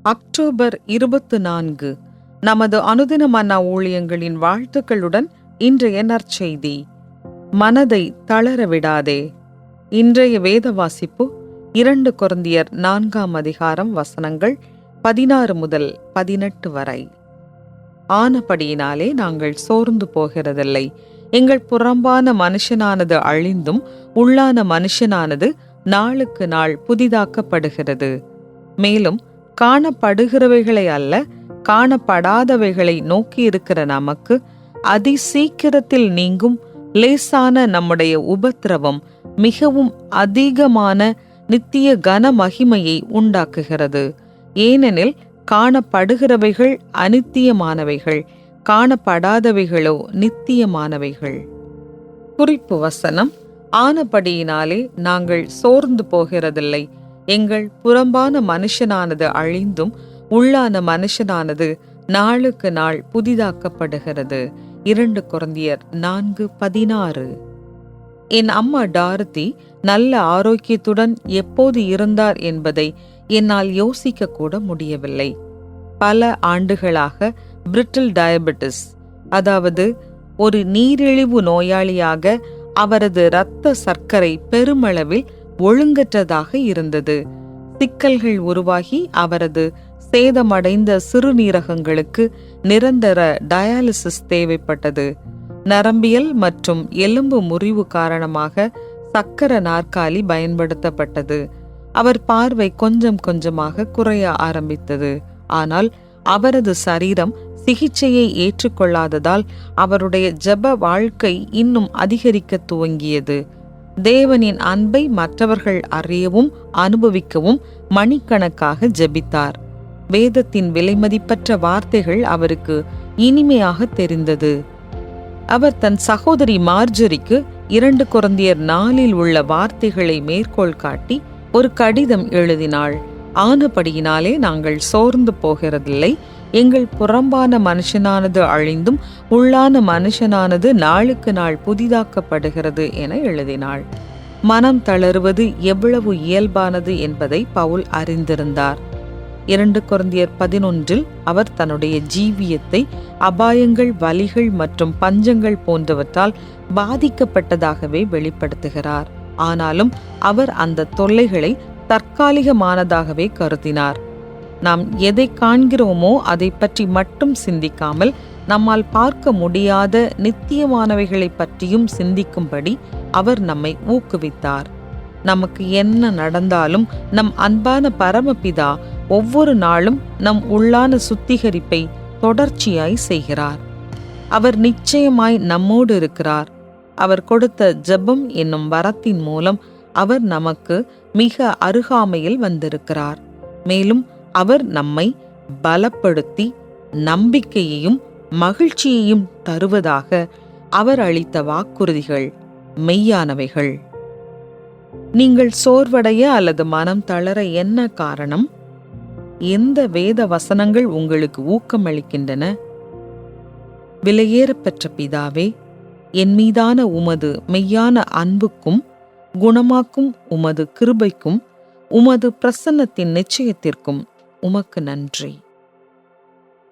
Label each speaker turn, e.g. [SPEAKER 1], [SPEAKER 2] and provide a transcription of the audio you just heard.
[SPEAKER 1] October 24 நமது அனுதின மன்னா ஊழியங்களின் வாழ்த்துக்களுடன் இன்றைய நற்செய்தி. மனதை தளர விடாதே. இன்றைய வேத வாசிப்பு 2 கொரிந்தியர் 4ஆம் அதிகாரம் வசனங்கள் 16 முதல் 18 வரை. ஆனபடியினாலே நாங்கள் சோர்ந்து போகிறதில்லை. எங்கள் புறம்பான மனுஷனானது அழிந்தும் உள்ளான மனுஷனானது நாளுக்கு நாள் புதிதாக்கப்படுகிறது. மேலும் காணப்படுகிறவைகளை அல்ல, காணப்படாதவைகளை நோக்கி இருக்கிற நமக்கு அதிசீக்கிரத்தில் நீங்கும் லேசான நம்முடைய உபத்திரவம் மிகவும் அதிகமான நித்திய கன மகிமையை உண்டாக்குகிறது. ஏனெனில் காணப்படுகிறவைகள் அநித்தியமானவைகள், காணப்படாதவைகளோ நித்தியமானவைகள். குறிப்பு வசனம்: ஆனபடியினாலே நாங்கள் சோர்ந்து போகிறதில்லை. எங்கள் புறம்பான மனுஷனானது அழிந்தும் உள்ளான மனுஷனானது நாளுக்கு நாள் புதிதாக்கப்படுகிறது. 2 கொரிந்தியர் 4:16. என் அம்மா டாரதி நல்ல ஆரோக்கியத்துடன் எப்போது இருந்தார் என்பதை என்னால் யோசிக்க கூட முடியவில்லை. பல ஆண்டுகளாக பிரிட்டில் டயபெட்டிஸ், அதாவது ஒரு நீரிழிவு நோயாளியாக அவரது இரத்த சர்க்கரை பெருமளவில் ஒழுங்கற்றதாக இருந்தது. சிக்கல்கள் உருவாகி அவரது சேதமடைந்த சிறுநீரகங்களுக்கு நிரந்தர டயாலிசிஸ் தேவைப்பட்டது. நரம்பியல் மற்றும் எலும்பு முறிவு காரணமாக சக்கர நாற்காலி பயன்படுத்தப்பட்டது. அவர் பார்வை கொஞ்சம் கொஞ்சமாக குறைய ஆரம்பித்தது. ஆனால் அவரது சரீரம் சிகிச்சையை ஏற்றுக்கொள்ளாததால் அவருடைய ஜெப வாழ்க்கை இன்னும் அதிகரிக்க துவங்கியது. தேவனின் அன்பை மற்றவர்கள் அறியவும் அனுபவிக்கவும் மணிக்கணக்காக ஜெபித்தார். வேதத்தின் விலைமதிப்பற்ற வார்த்தைகள் அவருக்கு இனிமையாக தெரிந்தது. அவர் தன் சகோதரி மார்ஜரிக்கு 2 கொரிந்தியர் 4 உள்ள வார்த்தைகளை மேற்கோள் காட்டி ஒரு கடிதம் எழுதினாள். ஆனபடியினாலே நாங்கள் சோர்ந்து போகிறதில்லை. எங்கள் புறம்பான மனுஷனானது அழிந்தும் உள்ளான மனுஷனானது நாளுக்கு நாள் புதிதாக்கப்படுகிறது என எழுதினாள். மனம் தளருவது எவ்வளவு இயல்பானது என்பதை பவுல் அறிந்திருந்தார். 2 கொரிந்தியர் 11 அவர் தன்னுடைய ஜீவியத்தை அபாயங்கள், வலிகள் மற்றும் பஞ்சங்கள் போன்றவற்றால் பாதிக்கப்பட்டதாகவே வெளிப்படுத்துகிறார். ஆனாலும் அவர் அந்த தொல்லைகளை தற்காலிகமானதாகவே கருதினார். நாம் எதை காண்கிறோமோ அதை பற்றி மட்டும் சிந்திக்காமல் நம்மால் பார்க்க முடியாத நித்தியமானவைகளை பற்றியும் சிந்திக்கும்படி அவர் நம்மை ஊக்குவித்தார். நமக்கு என்ன நடந்தாலும் நம் அன்பான பரமபிதா ஒவ்வொரு நாளும் நம் உள்ளான சுத்திகரிப்பை தொடர்ச்சியாய் செய்கிறார். அவர் நிச்சயமாய் நம்மோடு இருக்கிறார். அவர் கொடுத்த ஜெபம் என்னும் வரத்தின் மூலம் அவர் நமக்கு மிக அருகாமையில் வந்திருக்கிறார். மேலும் அவர் நம்மை பலப்படுத்தி நம்பிக்கையையும் மகிழ்ச்சியையும் தருவதாக அவர் அளித்த வாக்குறுதிகள் மெய்யானவைகள். நீங்கள் சோர்வடைய அல்லது மனம் தளர என்ன காரணம்? எந்த வேத வசனங்கள் உங்களுக்கு ஊக்கமளிக்கின்றன? விலையேறப்பெற்ற பிதாவே, என் மீதான உமது மெய்யான அன்புக்கும் குணமாக்கும் உமது கிருபைக்கும் உமது பிரசன்னத்தின் நிச்சயத்திற்கும் உமக்கு நன்றி.